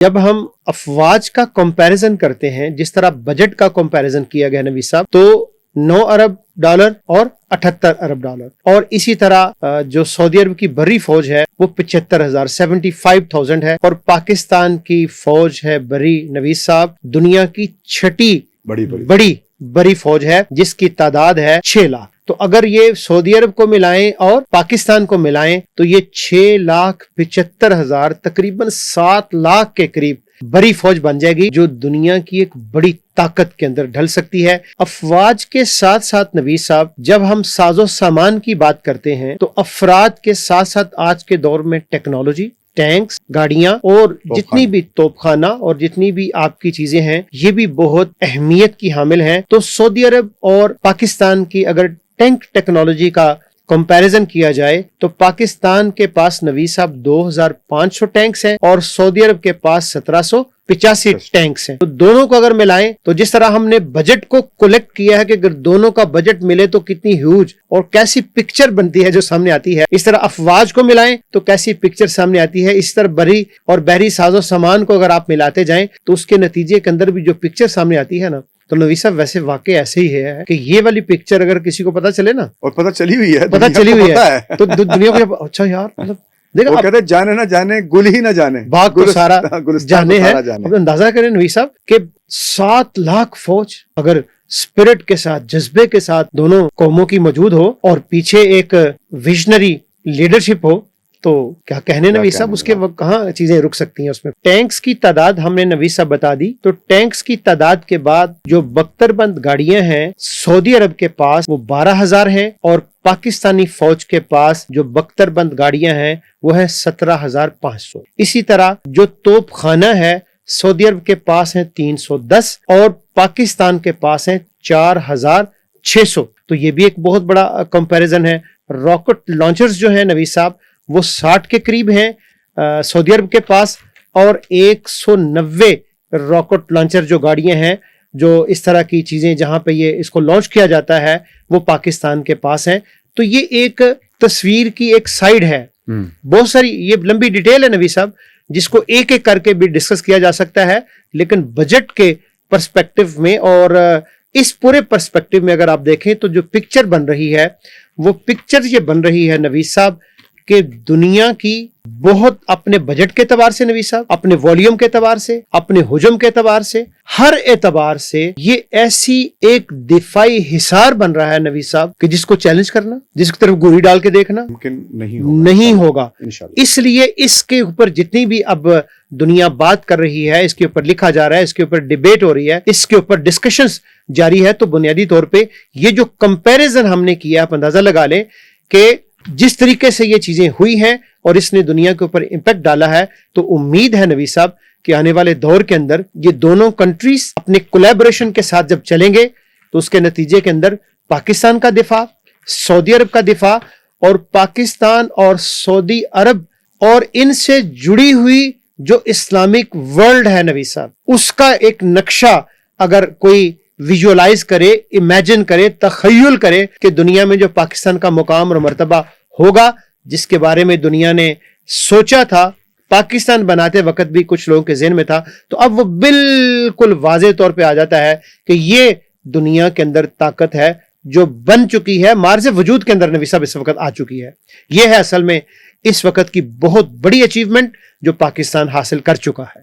جب ہم افواج کا کمپیریزن کرتے ہیں، جس طرح بجٹ کا کمپیریزن کیا گیا نوید صاحب، تو 9 ارب ڈالر اور 78 ارب ڈالر، اور اسی طرح جو سعودی عرب کی بری فوج ہے وہ 75,000 75,000 ہے، اور پاکستان کی فوج ہے بری نوید صاحب دنیا کی چھٹی بڑی فوج ہے، جس کی تعداد ہے 6 لاکھ۔ تو اگر یہ سعودی عرب کو ملائیں اور پاکستان کو ملائیں تو یہ 6,75,000 تقریباً 7 لاکھ کے قریب بڑی فوج بن جائے گی، جو دنیا کی ایک بڑی طاقت کے اندر ڈھل سکتی ہے۔ افواج کے ساتھ ساتھ نوید صاحب، جب ہم ساز و سامان کی بات کرتے ہیں تو افراد کے ساتھ ساتھ آج کے دور میں ٹیکنالوجی، ٹینکس، گاڑیاں اور جتنی بھی توپ خانہ اور جتنی بھی آپ کی چیزیں ہیں، یہ بھی بہت اہمیت کی حامل ہیں۔ تو سعودی عرب اور پاکستان کی اگر ٹینک ٹیکنالوجی کا کمپیریزن کیا جائے تو پاکستان کے پاس نوید صاحب 2,500 ٹینکس ہیں اور سعودی عرب کے پاس 1,785 ٹینکس ہیں۔ تو دونوں کو اگر ملائیں تو جس طرح ہم نے بجٹ کو کولیکٹ کیا ہے کہ اگر دونوں کا بجٹ ملے تو کتنی ہیوج اور کیسی پکچر بنتی ہے جو سامنے آتی ہے، اس طرح افواج کو ملائیں تو کیسی پکچر سامنے آتی ہے، اس طرح بری اور بحری ساز و سامان کو اگر آپ ملاتے جائیں تو اس کے نتیجے کے اندر بھی جو پکچر سامنے آتی ہے نا، تو نوید صاحب ویسے واقع ایسے ہی ہے کہ یہ والی پکچر اگر کسی کو پتا چلے نا، اور پتا چلی ہوئی ہے تو دنیا کو اچھا یار، مطلب دیکھو وہ کہتے ہیں جانے نہ جانے گل ہی نہ جانے، باغ تو سارا جانے ہے۔ اب اندازہ کریں نوید صاحب کہ 7 لاکھ فوج اگر اسپرٹ کے ساتھ، جذبے کے ساتھ دونوں قوموں کی موجود ہو اور پیچھے ایک ویژنری لیڈرشپ ہو تو کیا کہنے نوید صاحب، اس کے وقت کہاں چیزیں رک سکتی ہیں۔ اس میں ٹینکس کی تعداد ہم نے نوید صاحب بتا دی، تو ٹینکس کی تعداد کے بعد جو بختر بند گاڑیاں ہیں سعودی عرب کے پاس وہ 12,000 ہیں، اور پاکستانی فوج کے پاس جو بختر بند گاڑیاں ہیں وہ ہے 17,500۔ اسی طرح جو توپ خانہ ہے سعودی عرب کے پاس ہیں 310 اور پاکستان کے پاس ہیں 4,600۔ تو یہ بھی ایک بہت بڑا کمپیریزن ہے۔ راکٹ لانچرز جو ہیں نوید صاحب وہ 60 کے قریب ہیں سعودی عرب کے پاس، اور 190 راکٹ لانچر جو گاڑیاں ہیں، جو اس طرح کی چیزیں جہاں پہ یہ اس کو لانچ کیا جاتا ہے، وہ پاکستان کے پاس ہیں۔ تو یہ ایک تصویر کی ایک سائیڈ ہے، بہت ساری یہ لمبی ڈیٹیل ہے نوید صاحب، جس کو ایک ایک کر کے بھی ڈسکس کیا جا سکتا ہے، لیکن بجٹ کے پرسپیکٹو میں اور اس پورے پرسپیکٹو میں اگر آپ دیکھیں تو جو پکچر بن رہی ہے وہ پکچر یہ بن رہی ہے نوید صاحب کہ دنیا کی بہت اپنے بجٹ کے اعتبار سے نوید صاحب، اپنے والیوم کے اعتبار سے، اپنے حجم کے اعتبار سے، ہر اعتبار سے یہ ایسی ایک دفاعی حصار بن رہا ہے نوید صاحب کہ جس کو چیلنج کرنا، جس کی طرف گولی ڈال کے دیکھنا ممکن نہیں ہوگا۔ اس لیے اس کے اوپر جتنی بھی اب دنیا بات کر رہی ہے، اس کے اوپر لکھا جا رہا ہے، اس کے اوپر ڈیبیٹ ہو رہی ہے، اس کے اوپر ڈسکشنز جاری ہے، تو بنیادی طور پہ یہ جو کمپیریزن ہم نے کیا، آپ اندازہ لگا لیں کہ جس طریقے سے یہ چیزیں ہوئی ہیں اور اس نے دنیا کے اوپر امپیکٹ ڈالا ہے، تو امید ہے نوید صاحب کہ آنے والے دور کے اندر یہ دونوں کنٹریز اپنے کولیبریشن کے ساتھ جب چلیں گے تو اس کے نتیجے کے اندر پاکستان کا دفاع، سعودی عرب کا دفاع، اور پاکستان اور سعودی عرب اور ان سے جڑی ہوئی جو اسلامک ورلڈ ہے نوید صاحب، اس کا ایک نقشہ اگر کوئی ویژولائز کرے، امیجن کرے، تخیل کرے کہ دنیا میں جو پاکستان کا مقام اور مرتبہ ہوگا، جس کے بارے میں دنیا نے سوچا تھا، پاکستان بناتے وقت بھی کچھ لوگوں کے ذہن میں تھا، تو اب وہ بالکل واضح طور پہ آ جاتا ہے کہ یہ دنیا کے اندر طاقت ہے جو بن چکی ہے، مارز وجود کے اندر نبی صاحب اس وقت آ چکی ہے۔ یہ ہے اصل میں اس وقت کی بہت بڑی اچیومنٹ جو پاکستان حاصل کر چکا ہے۔